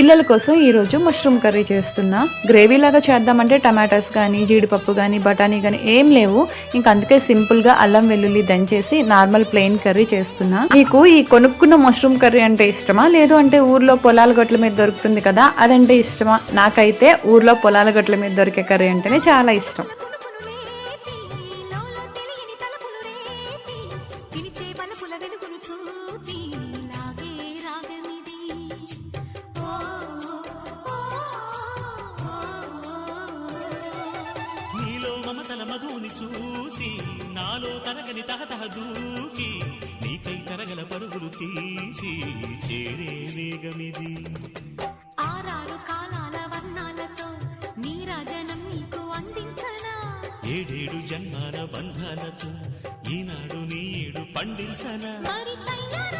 పిల్లల కోసం ఈరోజు మష్రూమ్ కర్రీ చేస్తున్నా. గ్రేవీ లాగా చేద్దామంటే టమాటాస్ కానీ జీడిపప్పు కానీ బఠానీ కానీ ఏం లేవు. ఇంకా అందుకే సింపుల్గా అల్లం వెల్లుల్లి దంచేసి నార్మల్ ప్లెయిన్ కర్రీ చేస్తున్నా. మీకు ఈ కొనుక్కున్న మష్రూమ్ కర్రీ అంటే ఇష్టమా, లేదు అంటే ఊర్లో పొలాల గట్ల మీద దొరుకుతుంది కదా అదంటే ఇష్టమా? నాకైతే ఊర్లో పొలాల గట్ల మీద దొరికే కర్రీ అంటేనే చాలా ఇష్టం. మమతల మధుని చూసి నాలో తరగని తహతహ దూకి నీకై తరగల పరుగులు తీసి చేరే వేగమిది. ఆరారు కాలాల వర్ణాలతో నీరాజనం నీకు అందించనా, ఏడేడు జన్మాల బంధాలతో ఈనాడు నీడు పండించనా. మరి తయారు